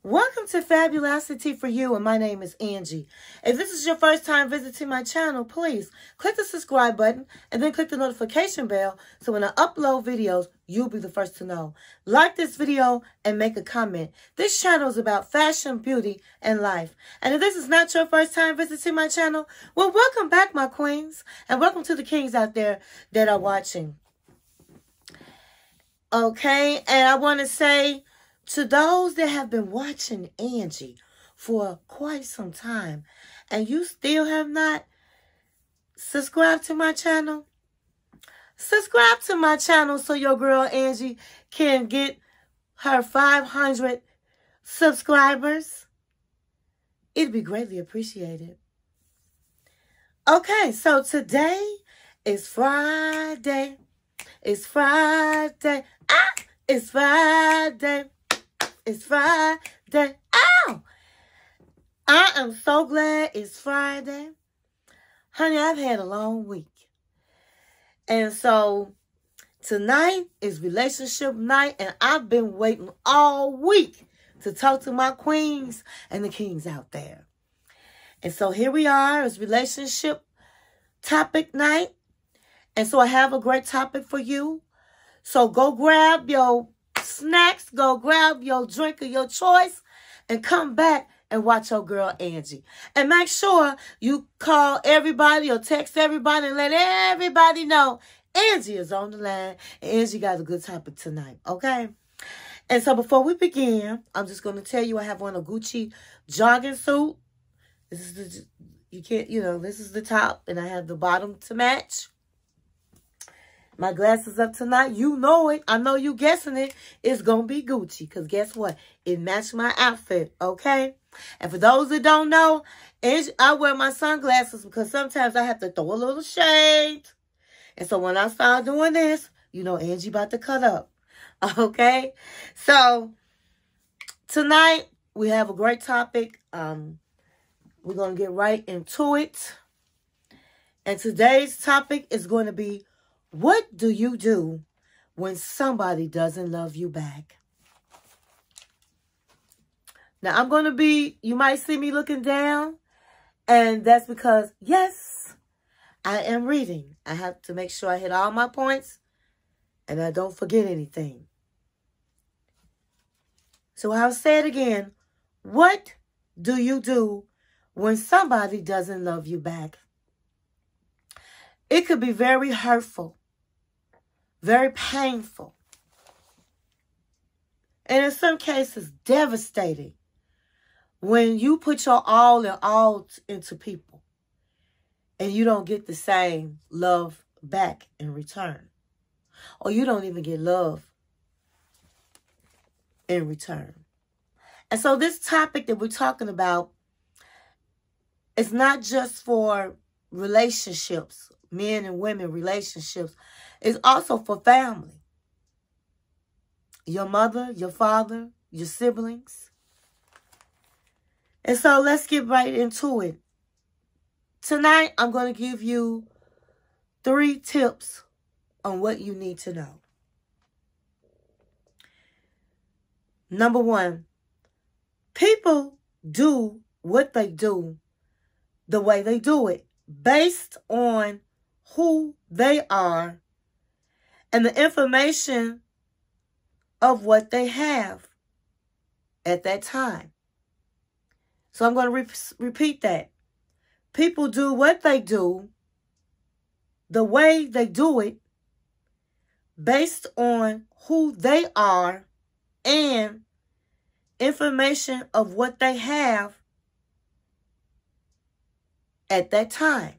Welcome to Fabulosity For You, and my name is Angie. If this is your first time visiting my channel, please click the subscribe button and then click the notification bell so when I upload videos, you'll be the first to know. Like this video and make a comment. This channel is about fashion, beauty, and life. And if this is not your first time visiting my channel, well, welcome back, my queens, and welcome to the kings out there that are watching. Okay, and I want to say, to those that have been watching Angie for quite some time and you still have not subscribed to my channel, subscribe to my channel so your girl Angie can get her 500 subscribers. It'd be greatly appreciated. Okay, so today is Friday. It's Friday. It's Friday. It's Friday. Ow! I am so glad it's Friday. Honey, I've had a long week. And so tonight is relationship night, and I've been waiting all week to talk to my queens and the kings out there. And so here we are. It's relationship topic night. And so I have a great topic for you. So go grab your snacks, go grab your drink of your choice, and come back and watch your girl Angie. And make sure you call everybody or text everybody and let everybody know Angie is on the line. And Angie got a good topic tonight, okay? And so before we begin, I'm just going to tell you I have on a Gucci jogging suit. This is this is the top, and I have the bottom to match. My glasses up tonight. You know it. I know you guessing it. It's going to be Gucci. Because guess what? It matched my outfit. Okay? And for those that don't know, I wear my sunglasses because sometimes I have to throw a little shade. And so when I start doing this, you know Angie about to cut up. Okay? So tonight we have a great topic. We're going to get right into it. And today's topic is going to be, what do you do when somebody doesn't love you back? Now, I'm going to be, you might see me looking down, and that's because, yes, I am reading. I have to make sure I hit all my points, and I don't forget anything. So I'll say it again. What do you do when somebody doesn't love you back? It could be very hurtful. Very painful. And in some cases, devastating. When you put your all and all into people and you don't get the same love back in return. Or you don't even get love in return. And so this topic that we're talking about is not just for relationships, men and women relationships. It's also for family. Your mother, your father, your siblings. And so let's get right into it. Tonight, I'm going to give you 3 tips on what you need to know. Number 1, people do what they do the way they do it, based on who they are and the information of what they have at that time. So I'm going to repeat that. People do what they do the way they do it based on who they are and information of what they have at that time.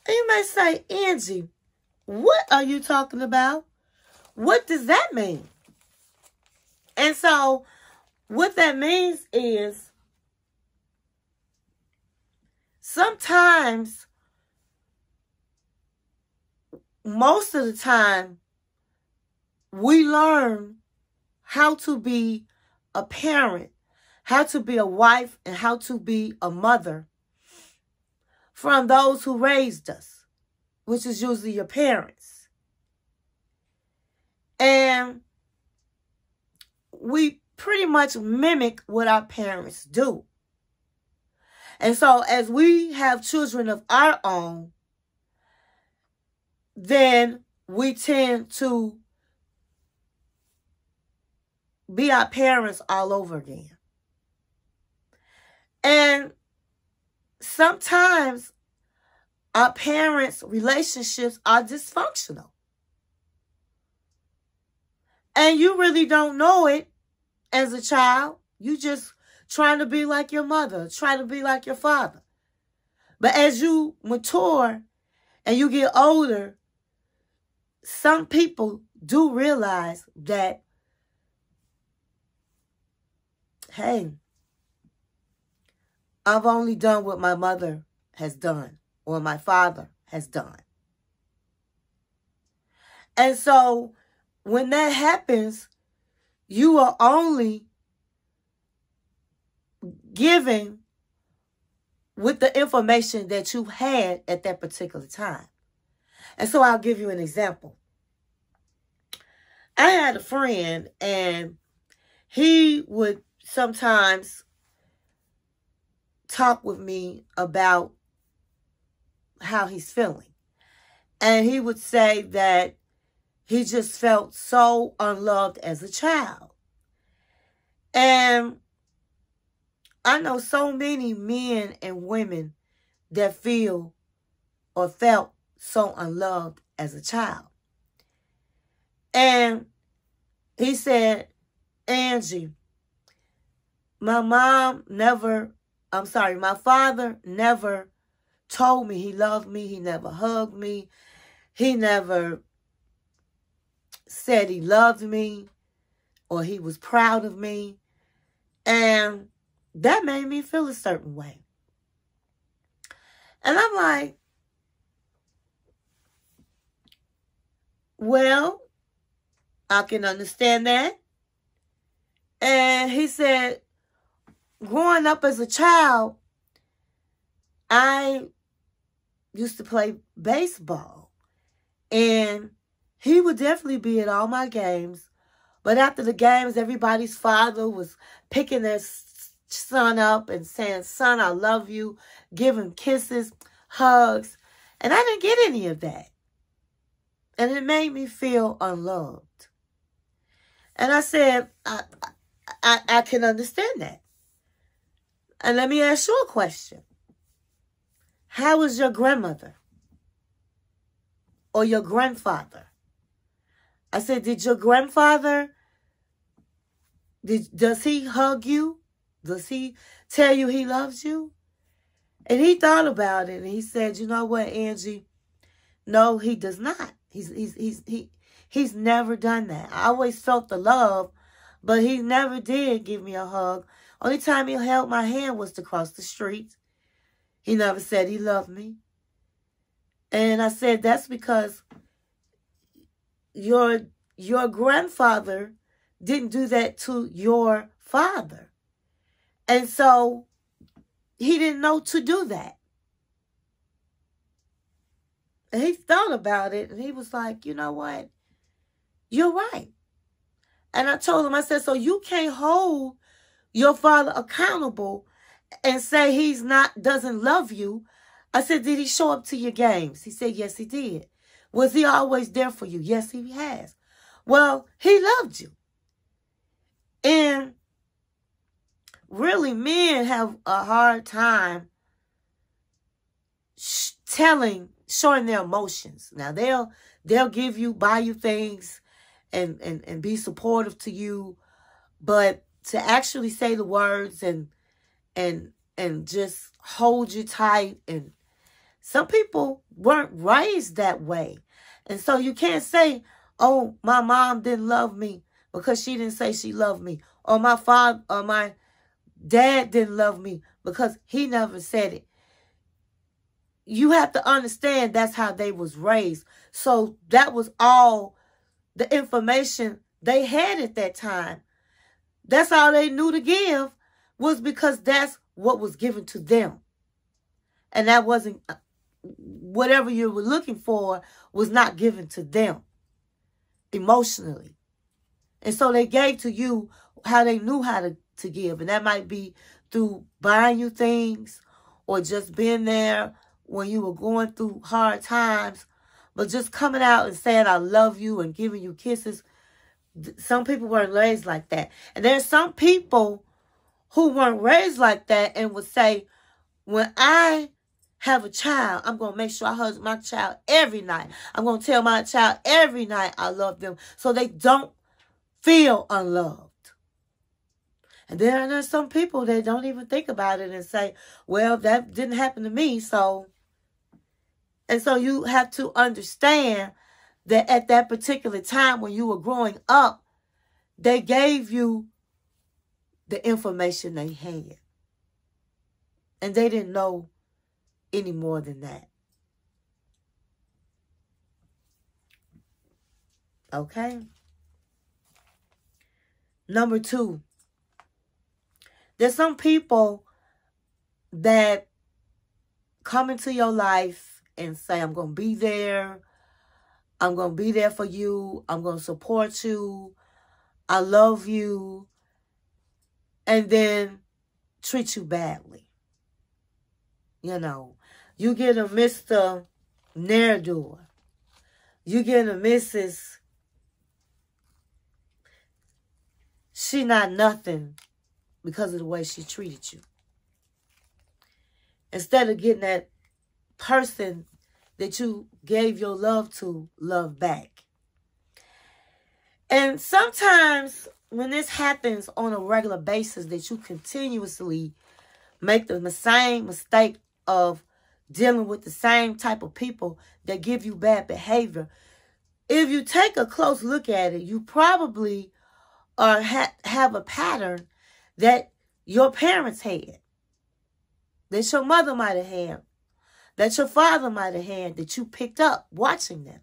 And you may say, Angie, what are you talking about? What does that mean? And so what that means is sometimes, most of the time, we learn how to be a parent, how to be a wife, and how to be a mother from those who raised us, which is usually your parents. And we pretty much mimic what our parents do. And so as we have children of our own, then we tend to be our parents all over again. And sometimes our parents' relationships are dysfunctional. And you really don't know it as a child. You just trying to be like your mother, trying to be like your father. But as you mature and you get older, some people do realize that, hey, I've only done what my mother has done or my father has done. And so when that happens, you are only giving with the information that you had at that particular time. And so I'll give you an example. I had a friend, and he would sometimes talk with me about how he's feeling. And he would say that he just felt so unloved as a child. And I know so many men and women that feel or felt so unloved as a child. And he said, Angie, my father never told me he loved me. He never hugged me. He never said he loved me or he was proud of me. And that made me feel a certain way. And I'm like, well, I can understand that. And he said, growing up as a child, I used to play baseball. And he would definitely be at all my games. But after the games, everybody's father was picking their son up and saying, son, I love you, giving kisses, hugs. And I didn't get any of that. And it made me feel unloved. And I said, I can understand that. And let me ask you a question. How was your grandmother or your grandfather? I said, did your grandfather, does he hug you? Does he tell you he loves you? And he thought about it and he said, you know what, Angie? No, he does not. He's never done that. I always felt the love, but he never did give me a hug. Only time he held my hand was to cross the street. He never said he loved me. And I said, that's because your grandfather didn't do that to your father. And so he didn't know to do that. And he thought about it and he was like, you know what? You're right. And I told him, I said, so you can't hold your father accountable and say doesn't love you. I said, did he show up to your games? He said, yes, he did. Was he always there for you? Yes, he has. Well, he loved you. And really, men have a hard time showing their emotions. Now, they'll buy you things and be supportive to you, but to actually say the words and just hold you tight, and some people weren't raised that way. And so you can't say, oh, my mom didn't love me because she didn't say she loved me, or my father or my dad didn't love me because he never said it. You have to understand that's how they was raised. So that was all the information they had at that time. That's all they knew to give, was because that's what was given to them. And that wasn't, whatever you were looking for was not given to them emotionally. And so they gave to you how they knew how to give. And that might be through buying you things or just being there when you were going through hard times. But just coming out and saying, I love you and giving you kisses. Some people weren't raised like that. And there's some people who weren't raised like that and would say, when I have a child, I'm going to make sure I hug my child every night. I'm going to tell my child every night I love them so they don't feel unloved. And then there's some people that don't even think about it and say, well, that didn't happen to me, so. And so you have to understand that at that particular time when you were growing up, they gave you the information they had. And they didn't know any more than that. Okay? Number 2. There's some people that come into your life and say, I'm going to be there. I'm going to be there for you. I'm going to support you. I love you. And then treat you badly. You know, you get a Mr. Ne'er-do-well. You get a Mrs. She not nothing because of the way she treated you. Instead of getting that person that you gave your love to, love back. And sometimes when this happens on a regular basis, that you continuously make the same mistake of dealing with the same type of people that give you bad behavior, if you take a close look at it, you probably have a pattern that your parents had, that your mother might have had, that your father might have had, that you picked up watching them.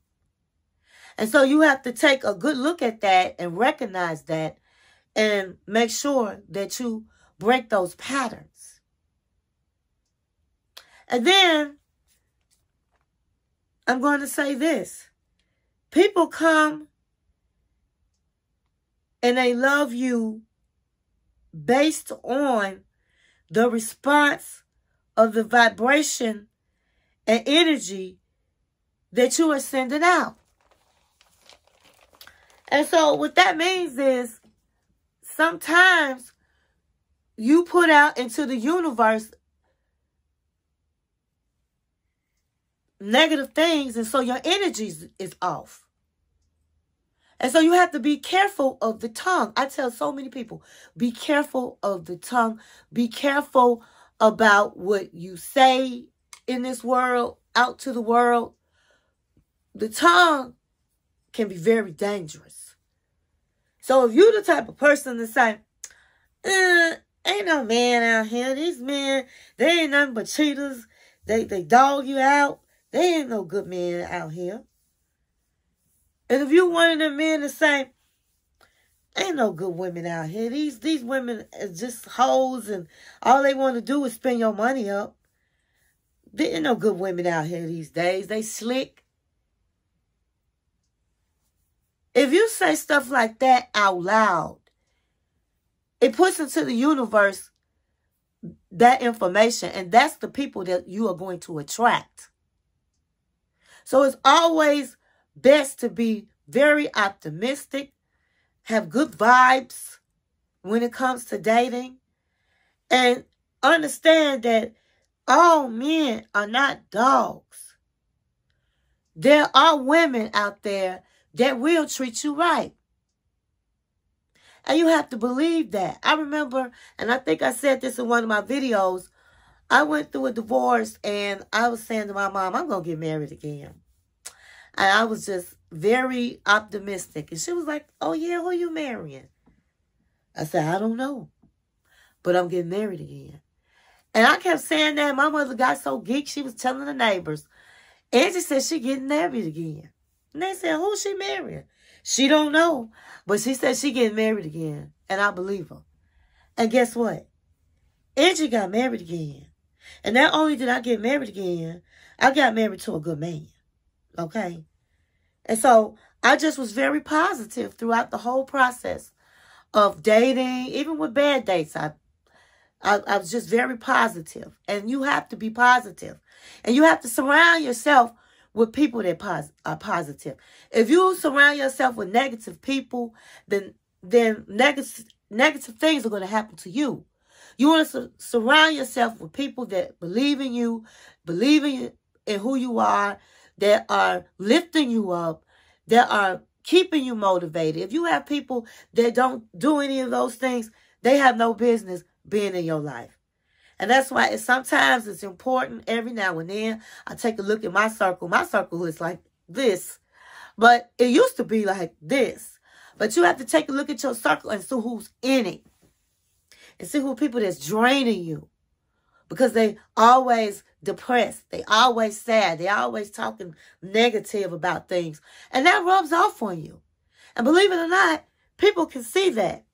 And so you have to take a good look at that and recognize that and make sure that you break those patterns. And then I'm going to say this. People come and they love you based on the response of the vibration and energy that you are sending out. And so what that means is sometimes you put out into the universe negative things, and so your energy is off. And so you have to be careful of the tongue. I tell so many people, be careful of the tongue. Be careful about what you say in this world, out to the world. The tongue can be very dangerous. So if you're the type of person to say, ain't no man out here. These men, they ain't nothing but cheaters. They dog you out. They ain't no good men out here. And if you one of them men to say, ain't no good women out here. These women are just hoes and all they want to do is spend your money up. There ain't no good women out here these days. They slick. If you say stuff like that out loud, it puts into the universe that information, and that's the people that you are going to attract. So it's always best to be very optimistic, have good vibes when it comes to dating, and understand that all men are not dogs. There are women out there that will treat you right. And you have to believe that. I remember, and I think I said this in one of my videos, I went through a divorce and I was saying to my mom, I'm going to get married again. And I was just very optimistic. And she was like, oh yeah, who you marrying? I said, I don't know, but I'm getting married again. And I kept saying that. My mother got so geeked, she was telling the neighbors. Angie said she getting married again. And they said, who's she marrying? She don't know, but she said she getting married again. And I believe her. And guess what? Angie got married again. And not only did I get married again, I got married to a good man. Okay? And so I just was very positive throughout the whole process of dating, even with bad dates. I was just very positive. And you have to be positive. And you have to surround yourself with people that are positive. If you surround yourself with negative people, then negative things are going to happen to you. You want to surround yourself with people that believe in you, believe in who you are, that are lifting you up, that are keeping you motivated. If you have people that don't do any of those things, they have no business being in your life. And that's why sometimes it's important every now and then. I take a look at my circle. My circle is like this, but it used to be like this. But you have to take a look at your circle and see who's in it. And see who people that's draining you. Because they always depressed. They always sad. They always talking negative about things. And that rubs off on you. And believe it or not, people can see that.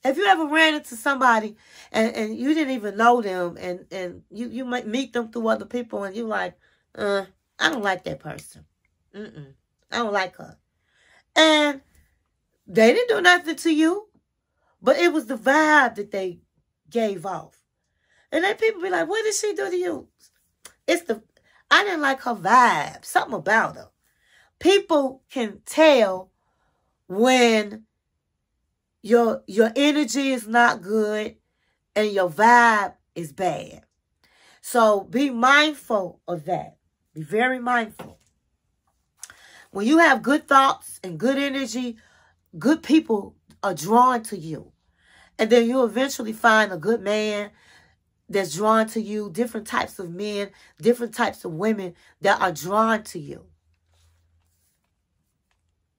If you ever ran into somebody and you didn't even know them and you might meet them through other people and you're like, I don't like that person. I don't like her. And they didn't do nothing to you, but it was the vibe that they gave off. And then people be like, what did she do to you? I didn't like her vibe. Something about her. People can tell when your energy is not good and your vibe is bad. So be mindful of that. Be very mindful. When you have good thoughts and good energy, good people are drawn to you. And then you'll eventually find a good man that's drawn to you, different types of men, different types of women that are drawn to you.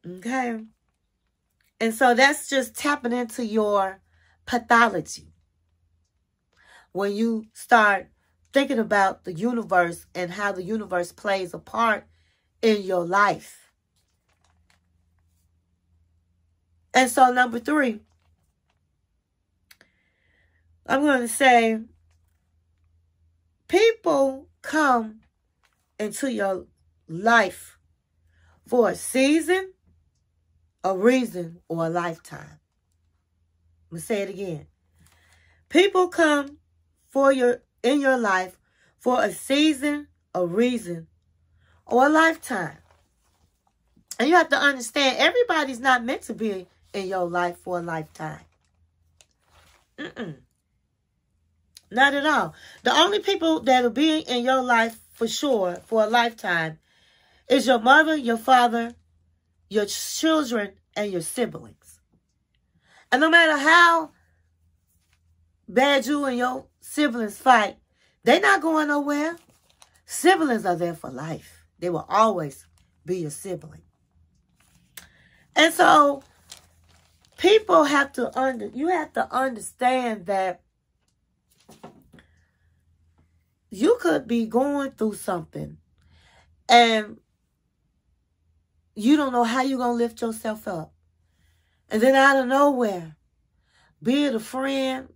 Okay? And so that's just tapping into your pathology. When you start thinking about the universe and how the universe plays a part in your life. And so number 3, I'm going to say, people come into your life for a season, a reason, or a lifetime. I'm going to say it again. People come in your life for a season, a reason, or a lifetime. And you have to understand, everybody's not meant to be in your life for a lifetime. Not at all. The only people that will be in your life for sure for a lifetime is your mother, your father, your children, and your siblings. And no matter how bad you and your siblings fight, they're not going nowhere. Siblings are there for life. They will always be your sibling. And so people have to understand that you could be going through something and you don't know how you're going to lift yourself up. And then out of nowhere, be it a friend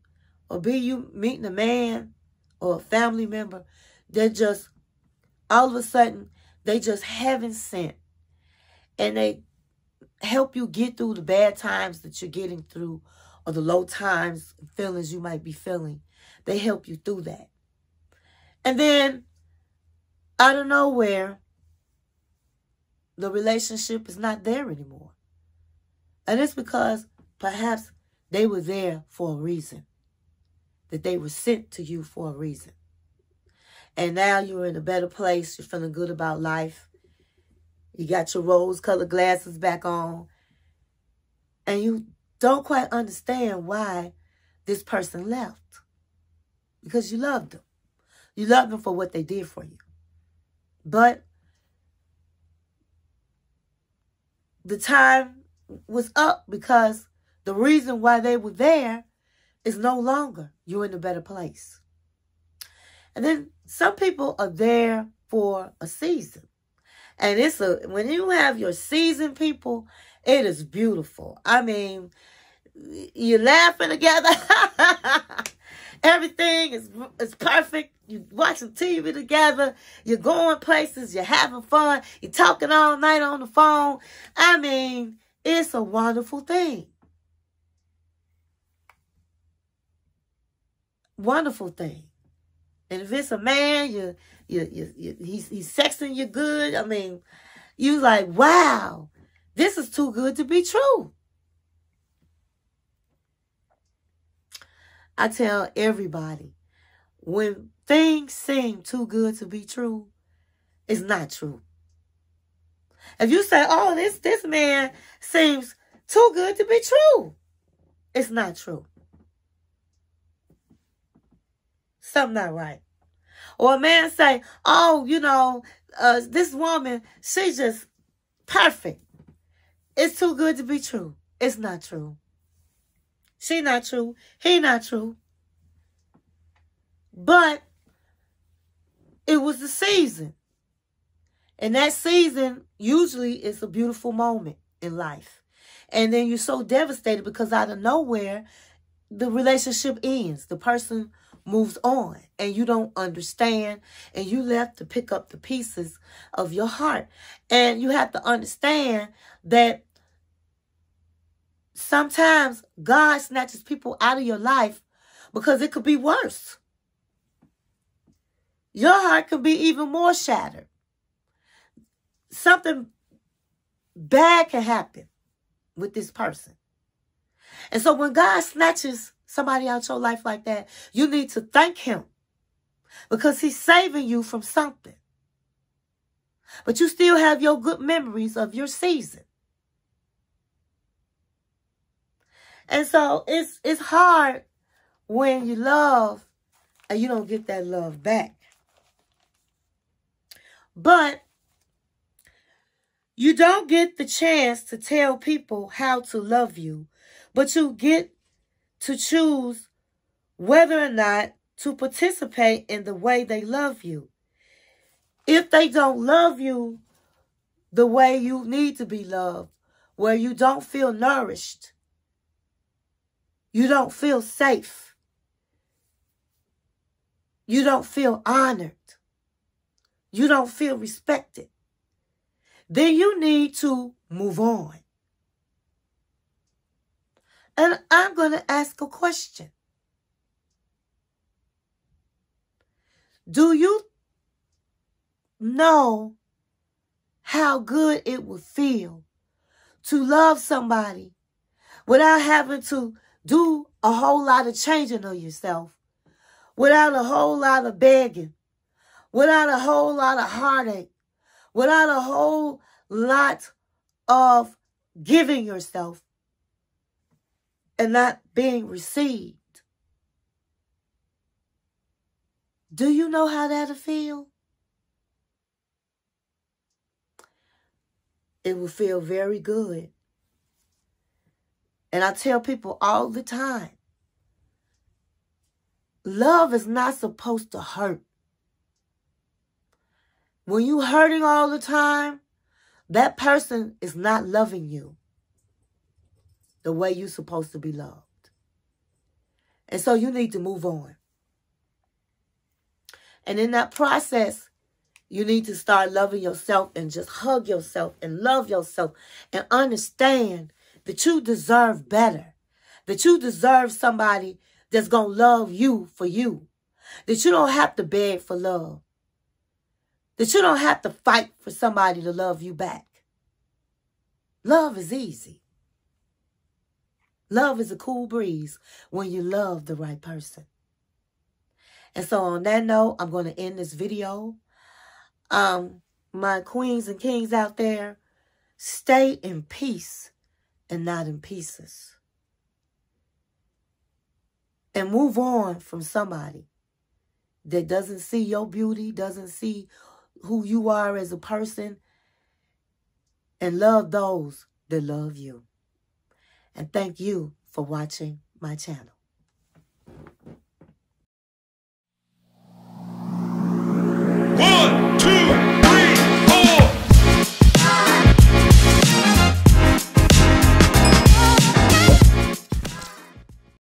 or be you meeting a man or a family member, they're just, all of a sudden, they just heaven sent. And they help you get through the bad times that you're getting through or the low times, feelings you might be feeling. They help you through that. And then, out of nowhere, the relationship is not there anymore. And it's because perhaps they were there for a reason. That they were sent to you for a reason. And now you're in a better place. You're feeling good about life. You got your rose-colored glasses back on. And you don't quite understand why this person left. Because you loved them. You loved them for what they did for you. But the time was up because the reason why they were there is no longer. You're in a better place. And then some people are there for a season. And when you have your season, people, it is beautiful. I mean, you're laughing together. Everything is perfect. You're watching TV together. You're going places. You're having fun. You're talking all night on the phone. I mean, it's a wonderful thing. wonderful thing. And if it's a man, he's sexing you good. I mean, you like, wow, this is too good to be true. I tell everybody, when things seem too good to be true, it's not true. If you say, oh, this man seems too good to be true, it's not true. Something not right. Or a man say, oh, this woman, she's just perfect. It's too good to be true. It's not true. She not true. He not true. But it was the season. And that season usually is a beautiful moment in life. And then you're so devastated because out of nowhere, the relationship ends. The person moves on and you don't understand, and you left to pick up the pieces of your heart. And you have to understand that sometimes God snatches people out of your life because it could be worse. Your heart could be even more shattered. Something bad can happen with this person. And so when God snatches somebody out your life like that, you need to thank him because he's saving you from something. But you still have your good memories of your season. And so it's hard when you love and you don't get that love back. But you don't get the chance to tell people how to love you, but you get to choose whether or not to participate in the way they love you. If they don't love you the way you need to be loved, where you don't feel nourished, you don't feel safe, you don't feel honored, you don't feel respected, then you need to move on. And I'm going to ask a question. Do you know how good it would feel to love somebody without having to do a whole lot of changing of yourself, without a whole lot of begging, without a whole lot of heartache, without a whole lot of giving yourself and not being received? Do you know how that'll feel? It will feel very good. And I tell people all the time, love is not supposed to hurt. When you're hurting all the time, that person is not loving you the way you're supposed to be loved. And so you need to move on. And in that process, you need to start loving yourself and just hug yourself and love yourself and understand that you deserve better. That you deserve somebody that's going to love you for you. That you don't have to beg for love. That you don't have to fight for somebody to love you back. Love is easy. Love is a cool breeze when you love the right person. And so on that note, I'm going to end this video. My queens and kings out there, stay in peace and not in pieces. And move on from somebody that doesn't see your beauty, doesn't see who you are as a person, and love those that love you. And thank you for watching my channel. One.